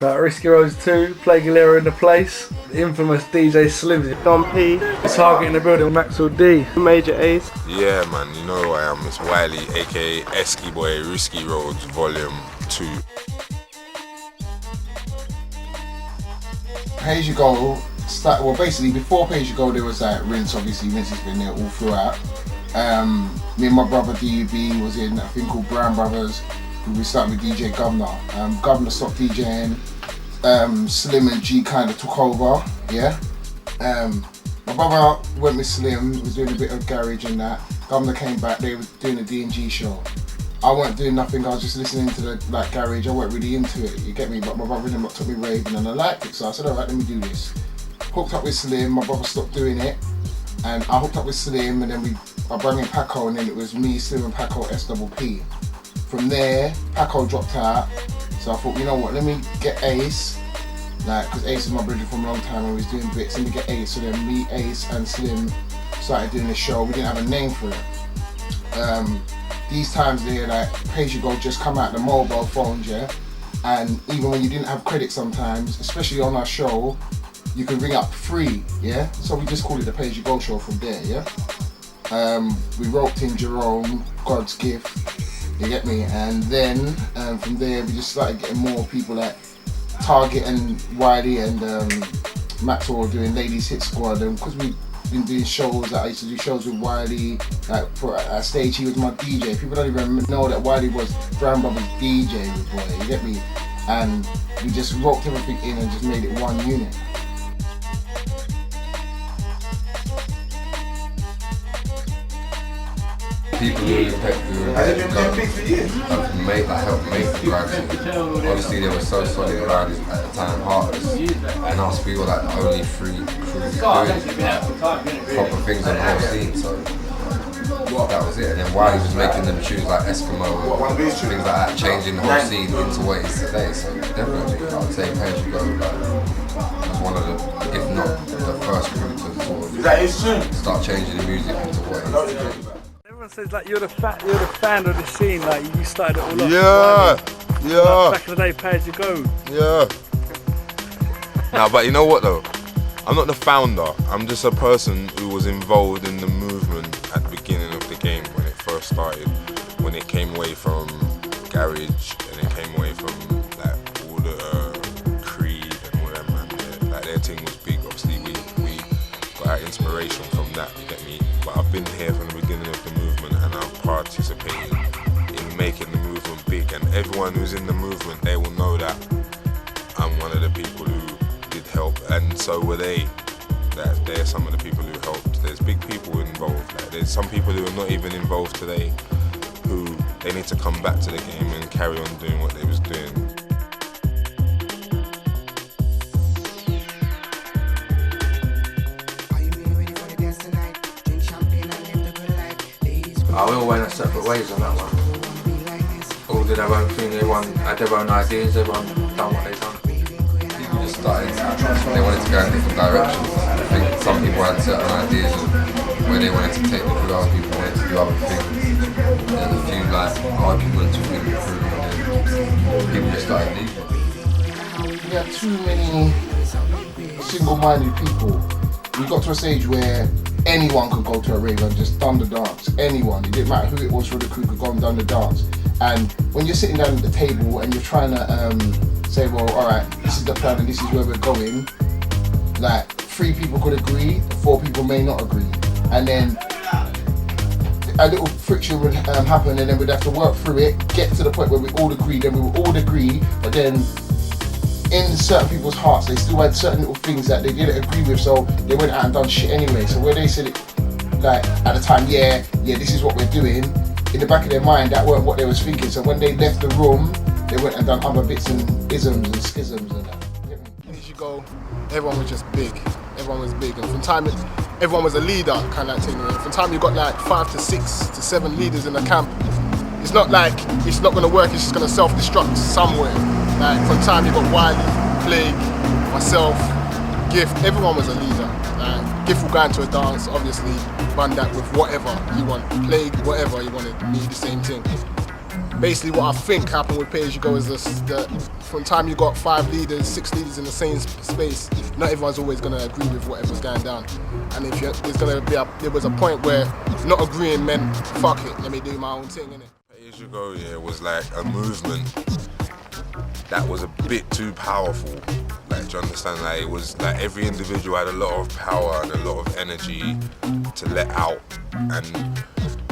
Risky Roadz 2, Play Galera in the place, the infamous DJ Slim, Don P, Target in the building, Maxwell D, Major Ace. Yeah man, you know who I am, it's Wiley aka Esky Boy, Risky Roadz Volume 2. Pay As You Go, well basically before Pay As You Go there was like Rinse, obviously Rinse has been there all throughout. Me and my brother DUB was in a thing called Brown Brothers. We started with DJ Governor. Governor stopped DJing. Slim and G kind of took over, yeah. My brother went with Slim, was doing a bit of garage and that. Governor came back, they were doing a D&G show. I weren't doing nothing, I was just listening to the garage, I weren't really into it, you get me? But my brother and them took me raving and I liked it, so I said, alright, let me do this. Hooked up with Slim, my brother stopped doing it, and I hooked up with Slim, and then I brought in Paco, and then it was me, Slim and Paco, SPP. From there, Paco dropped out, so I thought, you know what, let me get Ace, because Ace is my brother from a long time and we was doing bits, let me get Ace. So then me, Ace and Slim started doing the show. We didn't have a name for it. These times there, Pay As You Go just come out the mobile phones, yeah? And even when you didn't have credit sometimes, especially on our show, you could ring up free, yeah? So we just called it the Pay As You Go show from there, yeah? We roped in Jerome, God's gift, you get me? And then from there we just started getting more people like Target and Wiley and Maxwell doing Ladies Hit Squad, and because we've been doing shows, I used to do shows with Wiley, for at stage he was my DJ. People don't even know that Wiley was Brown Brothers DJ boy, you get me? And we just roped everything in and just made it one unit. People who helped make the grime scene. Obviously they were so solid around at the time, Heartless, and us, we were like the only three crews doing proper things on the whole scene, so that was it. And then Wiley was making them tunes like Eskimo and things like that, changing the whole scene into what it is today. So definitely, I would say Pay As You Go was one of the, if not the first crew to sort of start changing the music into what it is today. Everyone says like you're the fan of the scene, like you started it all Yeah, off. yeah. Back in the day, Pay As You Go. Yeah. Nah, but you know what though? I'm not the founder. I'm just a person who was involved in the movement at the beginning of the game when it first started. When it came away from garage and it came away from like all the Creed and all that man. Like their thing was big. Obviously we got our inspiration from that. You get me? But I've been here from the beginning of the movement and I've participated in making the movement big. And everyone who's in the movement, they will know that I'm one of the people who did help, and so were they. That they're some of the people who helped. There's big people involved. Like, there's some people who are not even involved today who they need to come back to the game and carry on doing what they was doing. We all went our separate ways on that one. All did their own thing, everyone had their own ideas, everyone done what they done. People just started, they wanted to go in different directions. I think some people had certain ideas of where they wanted to take the crew, other people wanted to do other things. There's a few like arguments within the crew and then people just started leaving. We had too many single-minded people. We got to a stage where anyone could go to a rave and just done the dance. Anyone. It didn't matter who it was for the crew could go and done the dance. And when you're sitting down at the table and you're trying to say, well, alright, this is the plan and this is where we're going, like 3 people could agree, 4 people may not agree. And then a little friction would happen and then we'd have to work through it, get to the point where we all agree, then we would all agree, but then in certain people's hearts, they still had certain little things that they didn't agree with, so they went out and done shit anyway. So where they said it, like at the time, yeah, this is what we're doing, in the back of their mind, that weren't what they was thinking. So when they left the room, they went and done other bits and isms and schisms and that. As you go, everyone was just big. Everyone was big, and from time everyone was a leader, kind of thing. And from time you got like 5 to 6 to 7 leaders in the camp. It's not like it's not going to work. It's just going to self-destruct somewhere. Like from time you got Wiley, Plague, myself, Gift, everyone was a leader. Gift will go into a dance, obviously, run that with whatever you want. Plague, whatever you wanted, me the same thing. basically what I think happened with Pay As You Go is this, that from time you got 5 leaders, 6 leaders in the same space, not everyone's always going to agree with whatever's going down. And if there was a point where not agreeing meant, fuck it, let me do my own thing, innit? Pay As You Go, yeah, was like a movement that was a bit too powerful. Like, do you understand? Like, it was like every individual had a lot of power and a lot of energy to let out. And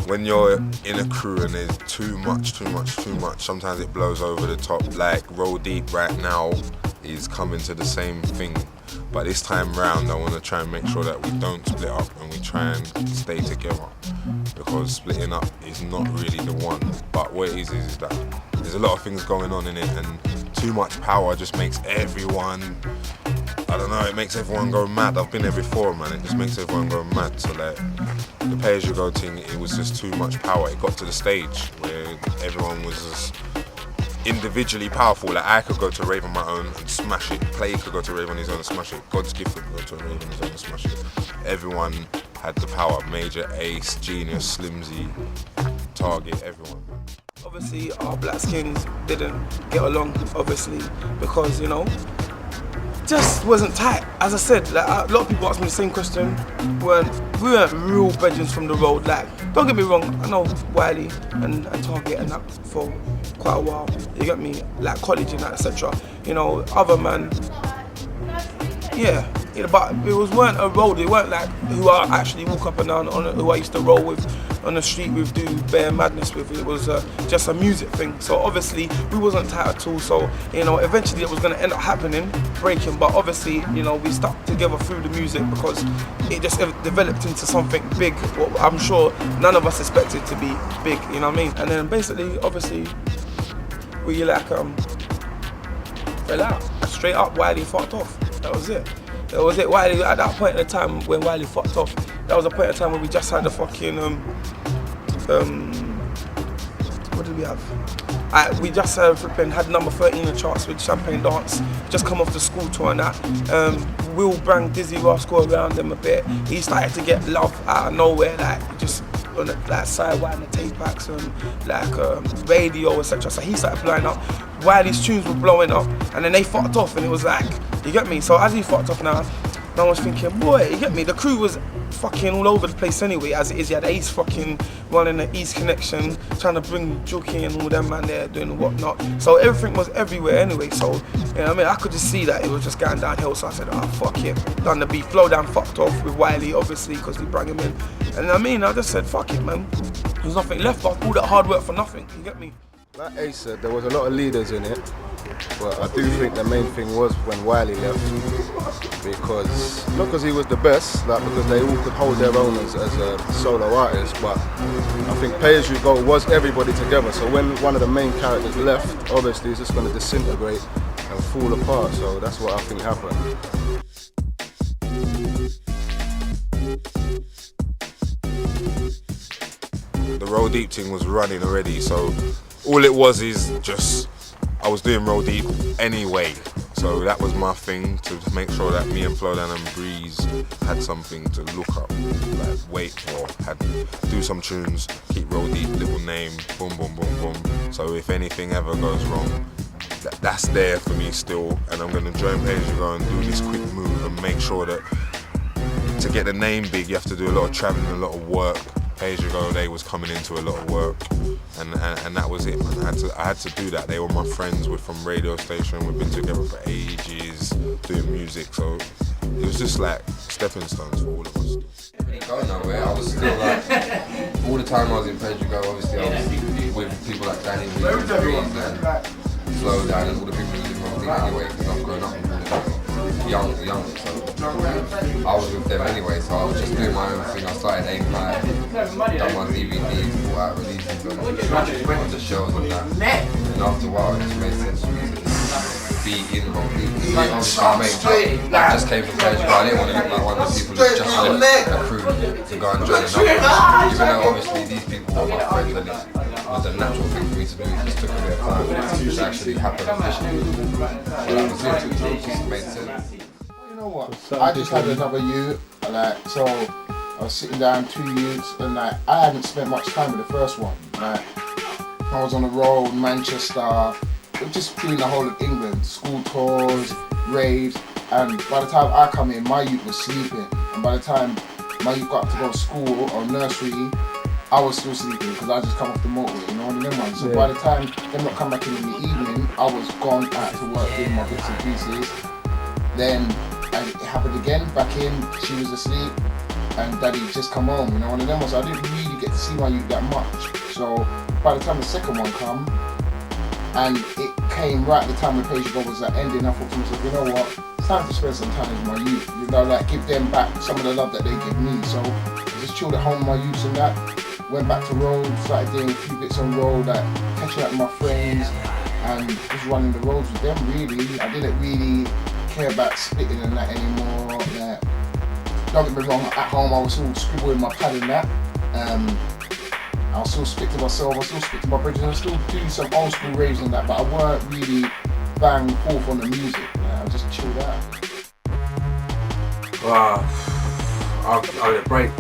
when you're in a crew and there's too much, sometimes it blows over the top. Like Roll Deep right now is coming to the same thing. But this time round, I want to try and make sure that we don't split up and we try and stay together. Because splitting up is not really the one. But what it is that there's a lot of things going on in it, and too much power just makes everyone, I don't know, it makes everyone go mad. I've been there before, man. It just makes everyone go mad. So like, the Pay As You Go thing, it was just too much power. It got to the stage where everyone was just individually powerful. Like, I could go to a rave on my own and smash it. Play could go to a rave on his own and smash it. God's Gift could go to a rave on his own and smash it. Everyone had the power. Major, Ace, Genius, Slimzy, Target, everyone. Obviously, our black skins didn't get along, obviously, because, you know, just wasn't tight. As I said, like, a lot of people ask me the same question. We weren't real brethren from the road. Like, don't get me wrong, I know Wiley and Target and that for quite a while. You get me? Like college and that, etc. You know, other man, yeah. But it weren't a road. It weren't like who I actually walk up and down on, who I used to roll with on the street with, do bare madness with. It was just a music thing. So obviously we wasn't tight at all. So, you know, eventually it was going to end up happening, breaking. But obviously, you know, we stuck together through the music because it just developed into something big. What I'm sure none of us expected to be big. You know what I mean? And then basically, obviously, we like fell out. Straight up, Wiley fucked off. That was it. That was it. Wiley, at that point in time when Wiley fucked off, that was a point in time when we just had the fucking what did we have? We just flipping had number 13 in the charts with Champagne Dance. Just come off the school tour and that. Will Brang, Dizzy Rascal around them a bit. He started to get love out of nowhere, like just on the like sidewire and the tape packs and like radio, etc. So he started blowing up. Wiley's tunes were blowing up, and then they fucked off, and it was like, you get me? So as he fucked off now, I was thinking, boy, you get me? The crew was fucking all over the place anyway, as it is. You had Ace fucking running the East Connection, trying to bring Jokey and all them man there doing whatnot. So everything was everywhere anyway. So, you know what I mean? I could just see that it was just going downhill. So I said, oh, fuck it. Done the beat. Flow Down fucked off with Wiley, obviously, because we brought him in. And I mean, I just said, fuck it, man. There's nothing left of all that hard work for nothing. You get me? Like Ace said, there was a lot of leaders in it, but I do think the main thing was when Wiley left, because not because he was the best, like because they all could hold their own as a solo artist, but I think Pay As You Go was everybody together. So when one of the main characters left, obviously it's just going to disintegrate and fall apart. So that's what I think happened. The Roll Deep thing was running already, so all it was is just I was doing Roll Deep anyway. So that was my thing, to make sure that me and Flowdown and Breeze had something to look up, like wait for, do some tunes, keep Roll Deep, little name, boom, boom, boom, boom. So if anything ever goes wrong, that's there for me still, and I'm gonna join Pay As You Go and do this quick move and make sure that to get the name big, you have to do a lot of traveling, a lot of work. Pay As You Go, they was coming into a lot of work, and that was it, man. I had to do that. They were my friends. We're from radio station. We've been together for ages, doing music. So it was just like stepping stones for all of us. I didn't go nowhere. I was still like, all the time I was in Pay As You Go, obviously I was with people like Danny Reed and Slow Down and all the people who live in my anyway, because I've grown up with all of them. Young, so I was with them anyway, so I was just doing my own thing. I started aim high, done my DVDs, brought out releases on the shows and that. And after a while, it just made sense for me to be in completely. Obviously, I just came from Pay As You Go. I didn't want to look like one of the people who just left a crew to go and join another. Even though obviously these people were my friends and it was a natural thing for me to do. It just took a bit of time to actually happen officially. But that was it. It just made sense. You know what? I just had another youth, like, so I was sitting down 2 youths, and like I hadn't spent much time with the first one. Like I was on the road, Manchester, just doing the whole of England, school tours, raves, and by the time I come in, my youth was sleeping, and by the time my youth got to go to school or nursery, I was still sleeping because I just come off the motorway, you know, one of them ones. So by the time them not come back in the evening, I was gone out to work doing my bits and pieces. Then it happened again, back in, she was asleep, and daddy just come home, you know, one of them ones. So I didn't really get to see my youth that much. So by the time the second one come, and it came right at the time when Page Go was like ending, I thought to myself, you know what, it's time to spend some time with my youth, you know, like give them back some of the love that they give me. So I just chilled at home with my youth and that. Went back to Roadz, started doing a few bits on road, like catching up with my friends and just running the roads with them really. I didn't really care about spitting and that anymore. Like, don't get me wrong, at home I was still scribbling my pad and that. I'll still spit to myself, I'll still spit to my bridges, I'll still do some old school raves and that, but I weren't really bang forth on the music. Like, I just chilled out. Wow, I would break.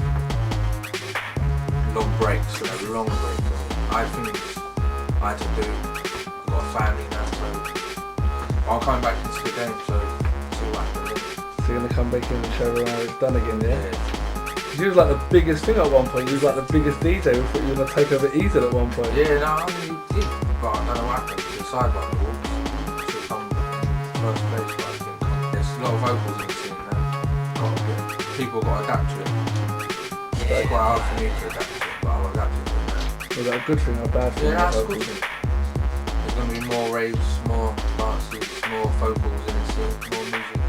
Long breaks, long breaks. I had things I had to do. I've got a family now, so I'm coming back into the game, so see what happens. So you're gonna come back in and show how it's done again, yeah? Yeah. You was like the biggest thing at one point. You was like the biggest DJ. We thought you were gonna take over Easy at one point. Yeah, no, I mean, did, but I don't know what happened. The sidebar walks to come first place, but I think there's a lot of vocals in the scene now. People got to adapt to it. It's quite hard for me to adapt to it, but I'll adapt to it. Was that a good thing or a bad thing? Yeah, that's a good thing. There's going to be more raves, more dances, more vocals in the scene, more music.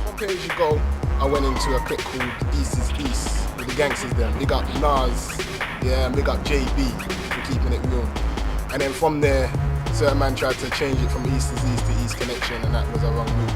From Page You Go, I went into a clip called East is East with the gangsters there. Big up Nas, yeah, and big up JB for keeping it real. And then from there, certain man tried to change it from East is East to East Connection, and that was a wrong move.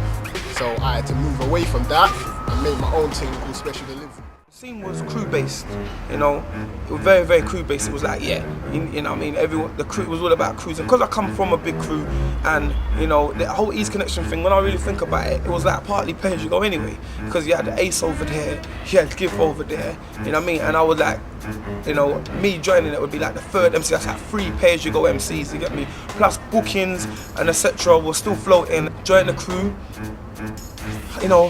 So I had to move away from that and make my own thing called Special Delivery. The scene was crew based, you know. It was very, very crew based. It was like, yeah, you know what I mean? Everyone, the crew was all about cruising. Because I come from a big crew, and you know, the whole East Connection thing, when I really think about it, it was like partly Pay As You Go anyway. Because you had the Ace over there, you had Give over there, you know what I mean? And I was like, you know, me joining it would be like the third MC. That's like 3 Pay As You Go MCs, you get me? Plus bookings and etc. were still floating. Join the crew. You know,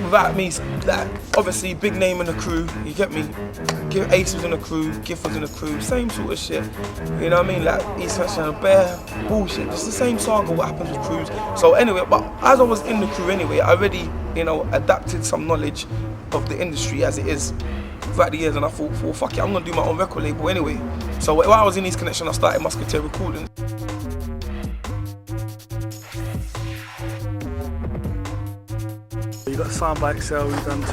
without me, like, obviously big name in the crew, you get me? Ace was in the crew, Giff was in the crew, same sort of shit. You know what I mean? Like, East Connection, bare bullshit, just the same saga what happens with crews. So anyway, but as I was in the crew anyway, I already, you know, adapted some knowledge of the industry as it is throughout the years, and I thought, well, fuck it, I'm gonna do my own record label anyway. So while I was in East Connection, I started Musketeer Recording. You got signed by Excel. You've done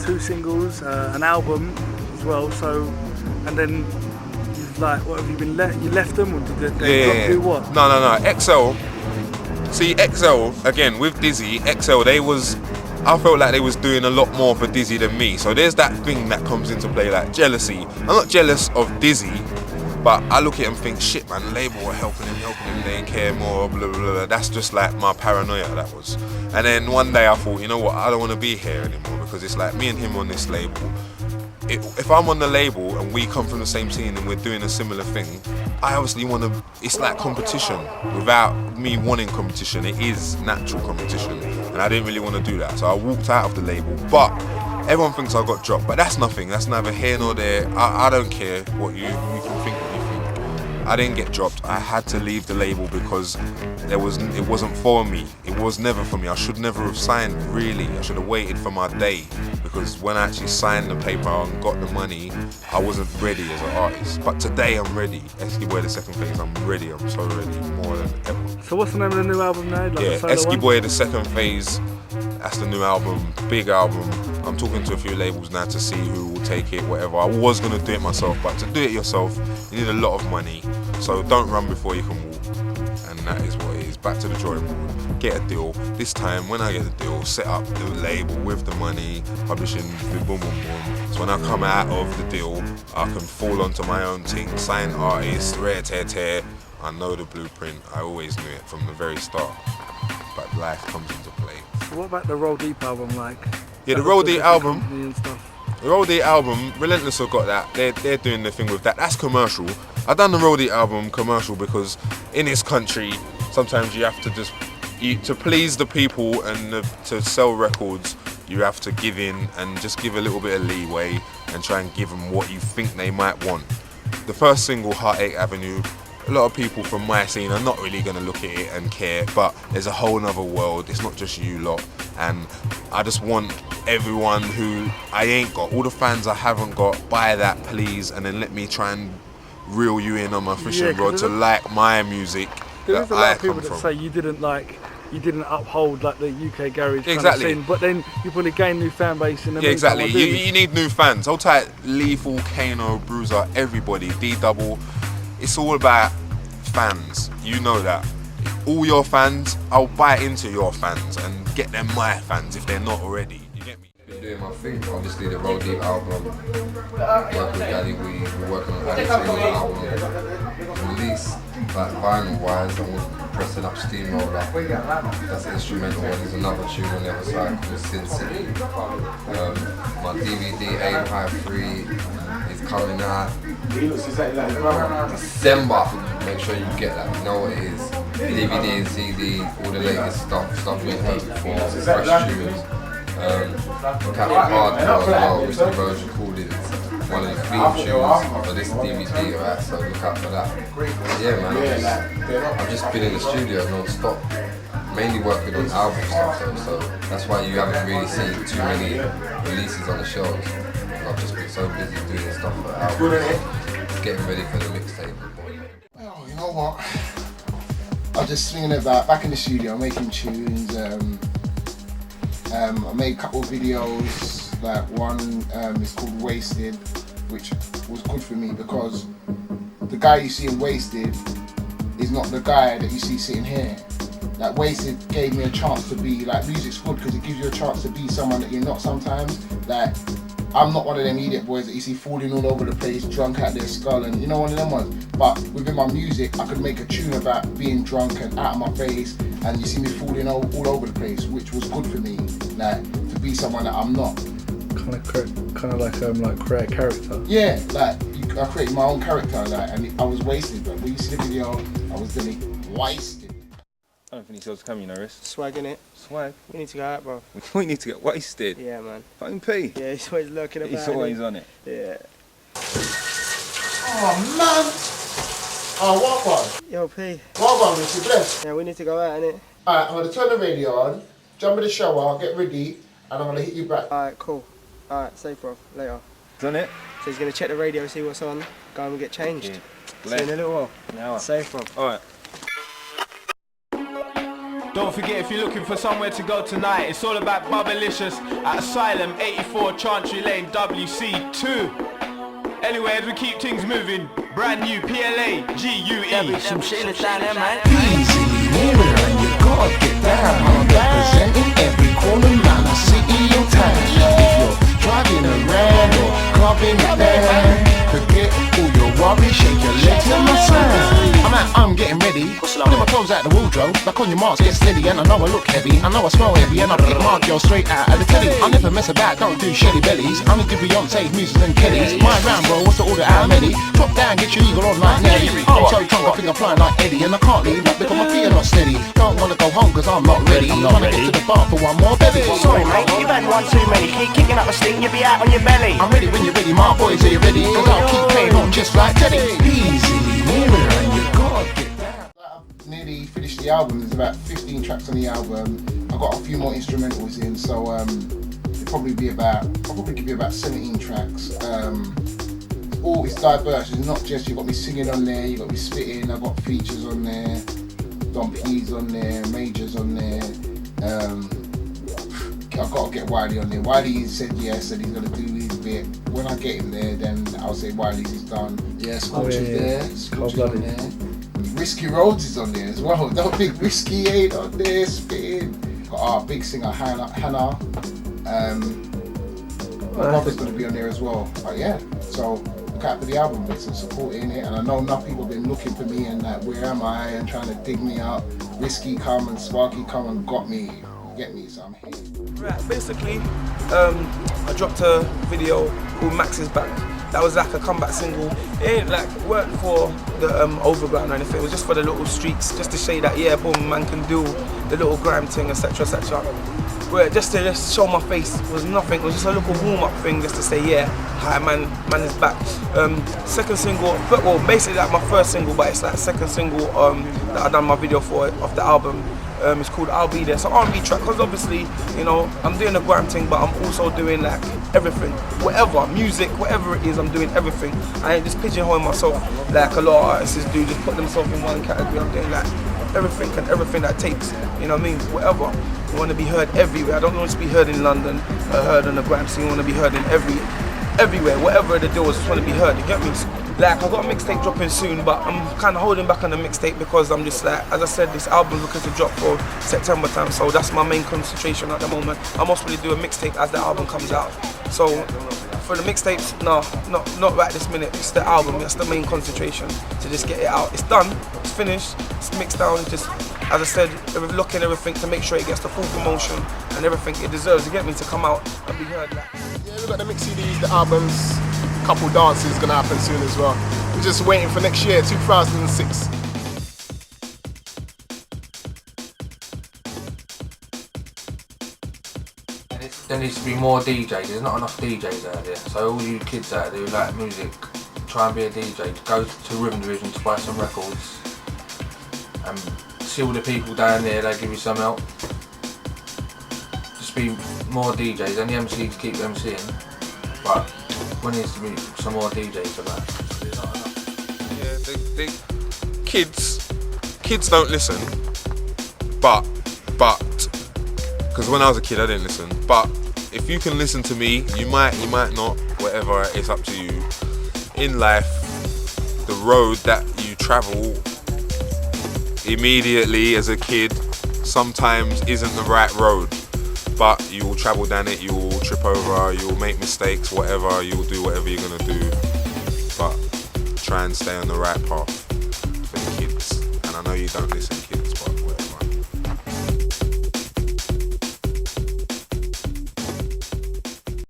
two singles, an album as well. So, and then you've like, what have you been left? You left them, or did they do what? No. XL. See, XL again with Dizzy. XL, I felt like they was doing a lot more for Dizzy than me. So there's that thing that comes into play, like jealousy. I'm not jealous of Dizzy, but I look at him and think, shit, man, the label were helping him, they didn't care more, blah, blah, blah. That's just like my paranoia, that was. And then one day I thought, you know what, I don't want to be here anymore, because it's like me and him on this label. If I'm on the label and we come from the same scene and we're doing a similar thing, I obviously want to, it's like competition. Without me wanting competition, it is natural competition. And I didn't really want to do that. So I walked out of the label, but everyone thinks I got dropped, but that's nothing. That's neither here nor there. I don't care what you can think what you think. I didn't get dropped. I had to leave the label because it wasn't for me. It was never for me. I should never have signed, really. I should have waited for my day, because when I actually signed the paper and got the money, I wasn't ready as an artist. But today I'm ready. Esky Boy, the second phase, I'm ready. I'm so ready, more than ever. So what's the name of the new album now? Like yeah, Esky Boy, the second phase. That's the new album, big album. I'm talking to a few labels now to see who will take it, whatever. I was gonna do it myself, but to do it yourself, you need a lot of money. So don't run before you can walk. And that is what it is. Back to the drawing board. Get a deal. This time, when I get the deal, set up the label with the money, publishing, boom, boom, boom. So when I come out of the deal, I can fall onto my own thing, sign artists, rare tear. I know the blueprint. I always knew it from the very start. But life comes into play. So what about the Roll Deep album, like? Yeah, the Roll Deep album. And stuff. The Roll Deep album, Relentless have got that. They're doing the thing with that. That's commercial. I done the Roadz album commercial because in this country, sometimes you have to just, to please the people and to sell records, you have to give in and just give a little bit of leeway and try and give them what you think they might want. The first single, Heartache Avenue, a lot of people from my scene are not really going to look at it and care, but there's a whole nother world. It's not just you lot, and I just want everyone who I ain't got, all the fans I haven't got, buy that please, and then let me try and reel you in on my fishing rod to like my music. There's a lot of people that say you didn't uphold like the UK garage kind of scene, but then you probably gain new fan base in the Yeah, exactly. meantime. You need new fans. Hold tight, Lethal, Kano, Bruiser, everybody, D-Double. It's all about fans. You know that. All your fans, I'll buy into your fans and get them my fans if they're not already. You get me? Been doing my thing. Obviously, the Roadz album. Working with Daddy Wee. We're working on Daddy Taylor's album. Release, like vinyl-wise, and we're pressing up Steamroller. That's the instrumental one. There's another tune on the other side called Sin City. My DVD, Aim High 3, is coming out December. Make sure you get that. You know what it is. DVD and CD, all the latest stuff we heard before, fresh tunes. Captain Hardcore as well, which the Roadz recorded. One of the theme tunes for this DVD, right? So look out for that. Yeah, man, I've just been in the studio non-stop, mainly working on album stuff, so that's why you haven't really seen too many releases on the shows. I've just been so busy doing stuff for albums, getting ready for the mixtape. Well, you know what? I was just swinging about, back in the studio, making tunes. I made a couple of videos, like one is called Wasted, which was good for me because the guy you see in Wasted is not the guy that you see sitting here. Like Wasted gave me a chance to be, like, music's good because it gives you a chance to be someone that you're not sometimes. Like, I'm not one of them idiot boys that you see falling all over the place, drunk out their skull, and you know, one of them ones. But within my music, I could make a tune about being drunk and out of my face, and you see me falling all over the place, which was good for me, like, to be someone that I'm not. Kind of like create a character. Yeah, like I created my own character, like, and I was wasted. But when you see the video, I was really wasted. I don't think he's able to come, you know, Riz. Swag innit? Swag. We need to go out, bro. We need to get wasted. Yeah, man. Fucking P. Yeah, he's always lurking about. He's always on it. Yeah. Oh man! Oh, what one? Yo, P. What one, Mr. Bless? Yeah, we need to go out, innit? Alright, I'm gonna turn the radio on, jump in the shower, get ready, and I'm gonna hit you back. Alright, cool. Alright, safe, bro. Later. He's on it. So he's gonna check the radio, see what's on, go and get changed. Yeah. See you in a little while. An hour. Safe, bro. Alright. Don't forget, if you're looking for somewhere to go tonight, it's all about Bubblicious at Asylum 84 Chantry Lane WC2. Anyway, as we keep things moving, brand new PLA GUE. Some shit in the down there, man. Easy, near it, and you gotta get down. I'm representing every corner, man. I see in your town. If you're driving around or clubbing it down, forget all your worries, shake your legs to my sound. I'm getting ready, putting my clothes out the wardrobe, back on your marks, get steady, and I know I look heavy, I know I smell heavy, and I pick my girl straight out of the telly. I never mess about, don't do shelly bellies, only do Beyonce's, Muses and Kellys. My round, bro, what's the order out of Melly? Drop down, get your eagle on like Nelly. I'm so drunk, I think I'm flying like Eddie, and I can't leave, not because my feet are not steady. Don't wanna go home, cause I'm not ready. I'm trying to get to the bar for one more belly. Sorry, mate, you've had one too many. Keep kicking up a stink, you'll be out on your belly. I'm ready when you're ready, my boys, are you ready? Cause I'll keep playing on just like Teddy. Easy, near it, and you gotta get down. I've nearly finished the album. There's about 15 tracks on the album. I've got a few more instrumentals in, so I'll probably give you about 17 tracks. It's diverse. It's not just you've got me singing on there, you've got me spitting. I've got features on there, Don P's on there, Majors on there. I've got to get Wiley on there. Wiley said yes, and he's gonna do his bit. When I get him there, then I'll say Wiley's is done. Yeah, Scorcher's there. Scorcher's on there. Risky Roadz is on there as well. Don't think Risky ain't on there spitting. Got our big singer Hannah. My brother's gonna be on there as well. But yeah, so look out for the album. There's some support in it, and I know enough people have been looking for me and like, where am I, and trying to dig me up. Risky come and Sparky come and got me. Get me, so I'm here. Right, basically, I dropped a video called Max is Back. that was like a comeback single. It ain't like worked for the overground or anything. It was just for the little streets, just to say that yeah, boom, man can do the little grime thing, etc., etc. Where just to show my face was nothing. It was just a little warm-up thing, just to say yeah, hi man is back. Second single, well basically like my first single, but it's like second single that I done my video for off the album. It's called I'll Be There. So R&B track, because obviously, you know, I'm doing the grime thing, but I'm also doing like everything, whatever, music, whatever it is, I'm doing everything. I ain't just pigeonholing myself like a lot of artists do, just put themselves in one category. I'm doing like everything and everything that takes, you know what I mean, whatever. You want to be heard everywhere. I don't want to be heard in London, heard on the grime scene. You want to be heard in everywhere, whatever the deal is, just want to be heard, you get me? Like, I've got a mixtape dropping soon, but I'm kind of holding back on the mixtape because I'm just like, as I said, this album's looking to drop for September time, so that's my main concentration at the moment. I must really do a mixtape as the album comes out. So, for the mixtapes, no, not right this minute. It's the album, that's the main concentration, to just get it out. It's done, it's finished, it's mixed down, just, as I said, we're looking everything to make sure it gets the full promotion and everything it deserves, you get me, to come out and be heard. Like. Yeah, we've got the mix CDs, the albums, a couple dances gonna happen soon as well. We're just waiting for next year, 2006. There needs to be more DJs. There's not enough DJs out there. So all you kids out there who like music, try and be a DJ. Go to Rhythm Division to buy some records. And see all the people down there, they give you some help. Just be more DJs, and the MCs keep MCing. But there needs to be some more DJs about. There's not enough. Yeah, kids don't listen, but, because when I was a kid I didn't listen, but if you can listen to me, you might not, whatever, it's up to you. In life, the road that you travel immediately as a kid sometimes isn't the right road, but you will travel down it, you will trip over, you will make mistakes, whatever, you will do whatever you're gonna do, but try and stay on the right path for the kids. And I know you don't listen, kids, but whatever.